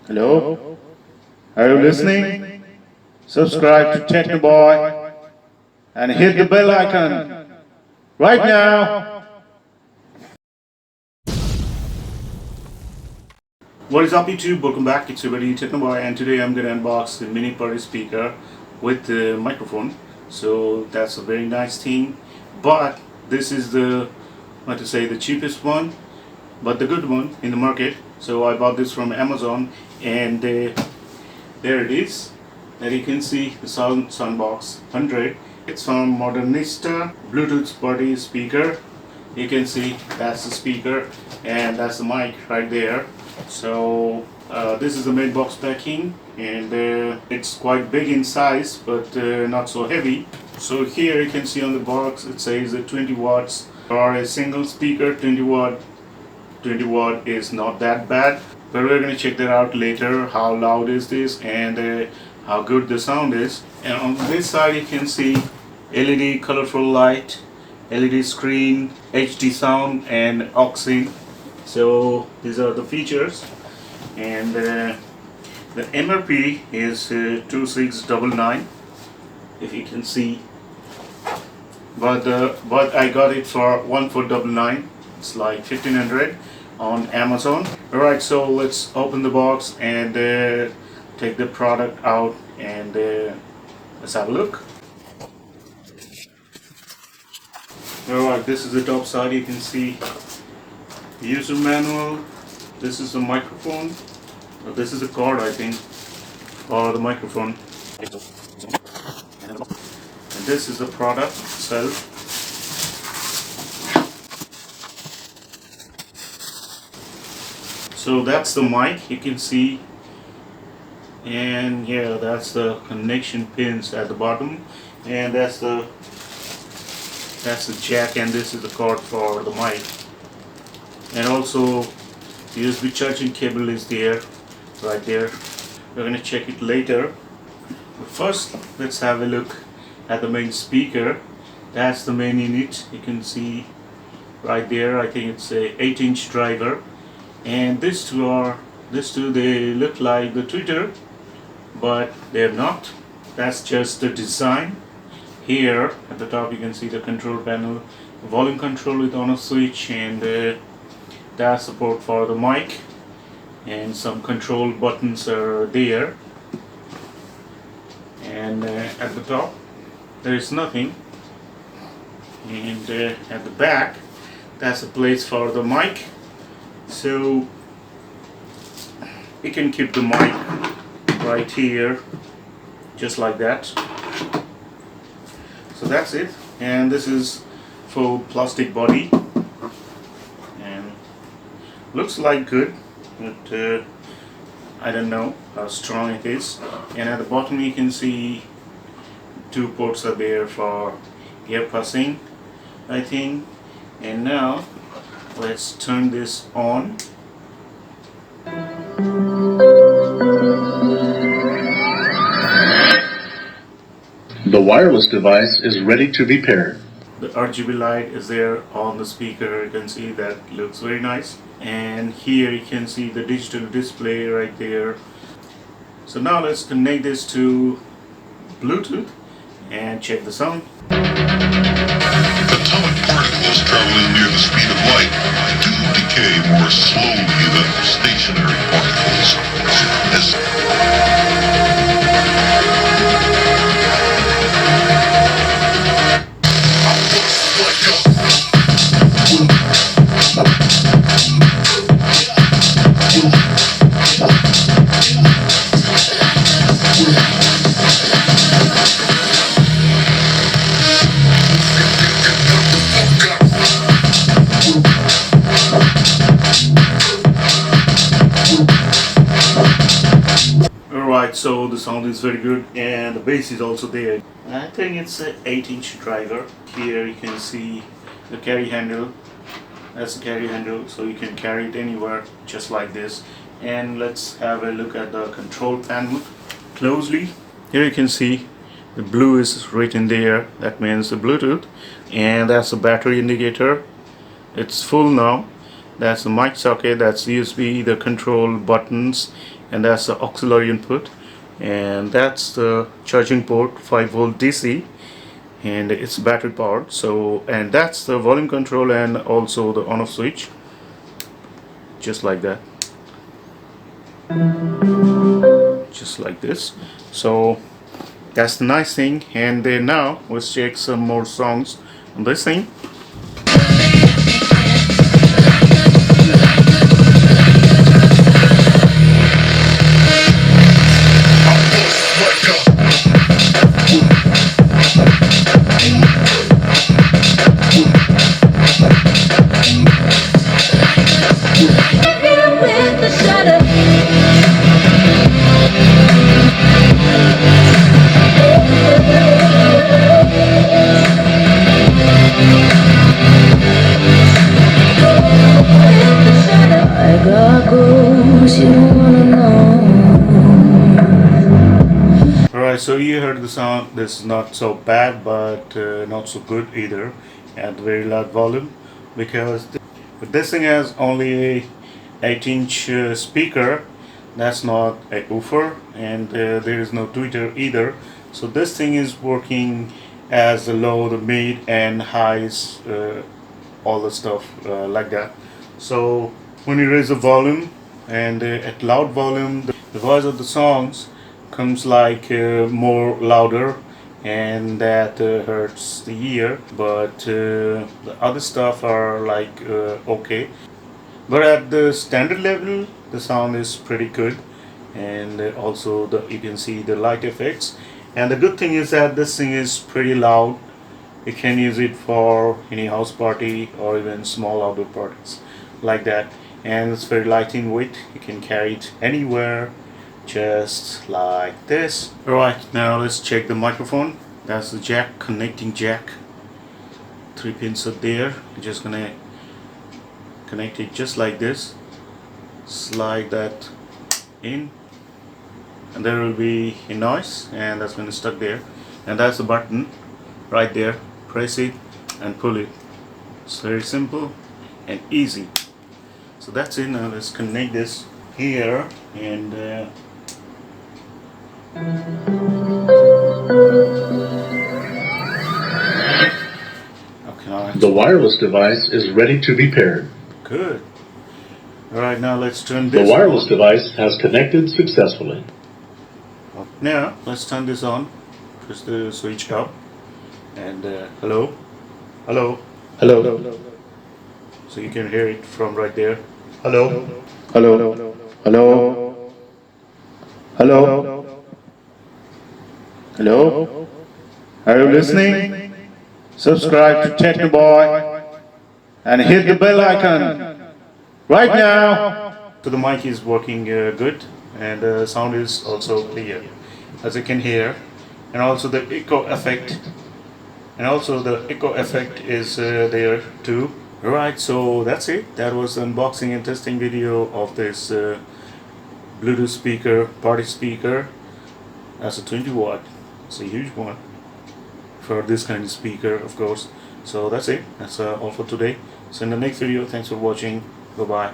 Hello? Are you listening? Subscribe to Technoboy and hit the bell icon right now. What is up YouTube? Welcome back. It's your buddy Technoboy, and today I'm gonna unbox the mini party speaker with the microphone. So that's a very nice thing. But this is the cheapest one, but the good one in the market. So I bought this from Amazon, and there it is. That you can see the Soundbox 100. It's from Modernista Bluetooth party speaker. You can see that's the speaker and that's the mic right there. So this is the main box packing, and it's quite big in size, but not so heavy. So here you can see on the box it says 20 watts for a single speaker. 20 watt is not that bad, but we're going to check that out later. How loud is this, and how good the sound is. And on this side you can see LED colorful light, LED screen, HD sound, and aux. So these are the features, and the MRP is 2699, if you can see, but I got it for 1499. It's like 1500 on Amazon. Alright, so let's open the box and take the product out, and let's have a look. Alright, this is the top side. You can see user manual. This is the microphone. This is the cord, I think, for the microphone. And this is the product itself. So that's the mic, you can see, and yeah, that's the connection pins at the bottom, and that's the jack, and this is the cord for the mic. And also USB charging cable is there, right there. We're gonna check it later. But first, let's have a look at the main speaker. That's the main unit. You can see right there. I think it's a 8-inch driver. And these two they look like the tweeter, but they're not. That's just the design. Here at the top you can see the control panel, volume control with on a switch, and that support for the mic, and some control buttons are there. And at the top there is nothing, and at the back that's a place for the mic. So you can keep the mic right here, just like that. So that's it, and this is full plastic body, and looks like good, but I don't know how strong it is. And at the bottom you can see 2 ports are there for ear passing, I think. And now let's turn this on. The wireless device is ready to be paired. The RGB light is there on the speaker. You can see that looks very nice. And here you can see the digital display right there. So now let's connect this to Bluetooth and check the sound. Atomic particles traveling near the speed of light do decay more slowly than stationary particles. Alright, so the sound is very good, and the bass is also there. I think it's an 8-inch driver. Here you can see the carry handle. That's the carry handle, so you can carry it anywhere, just like this. And let's have a look at the control panel closely. Here you can see the blue is written there. That means the Bluetooth, and that's the battery indicator. It's full now. That's the mic socket, that's USB, the control buttons, and that's the auxiliary input, and that's the charging port, 5 volt DC, and it's battery powered. So, and that's the volume control and also the on off switch, just like that, just like this. So that's the nice thing. And then now let's check some more songs on this thing. Alright, so you heard the sound. This is not so bad, but not so good either at very loud volume, because but this thing has only a 8-inch speaker. That's not a woofer, and there is no tweeter either. So this thing is working as the low, the mid, and highs, all the stuff like that. So when you raise the volume and at loud volume, the voice of the songs comes like more louder, and that hurts the ear. But the other stuff are like okay. But at the standard level, the sound is pretty good, and also you can see the light effects. And the good thing is that this thing is pretty loud. You can use it for any house party or even small outdoor parties like that. And it's very light in weight. You can carry it anywhere, just like this. Alright, now let's check the microphone. That's the jack, connecting jack. 3 pins are there. I'm just gonna connect it just like this. Slide that in, and there will be a noise, and that's going to stuck there. And that's the button right there. Press it and pull it. It's very simple and easy. So that's it. Now let's connect this here, and okay, now The wireless device is ready to be paired. good. Alright, now let's turn The this wireless on. device has connected successfully. Now let's turn this on. Press the switch up, and hello, hello, hello. So you can hear it from right there. Hello, hello, hello, hello, hello. Are you listening? Subscribe to technoboy and hit the bell icon right now. So the mic is working good, and the sound is also clear, as you can hear, and also the echo effect, is there too. Alright, so that's it. That was the unboxing and testing video of this Bluetooth speaker, party speaker. That's a 20 watt. It's a huge one for this kind of speaker, of course. So that's it. That's all for today. So in the next video, thanks for watching. Bye bye.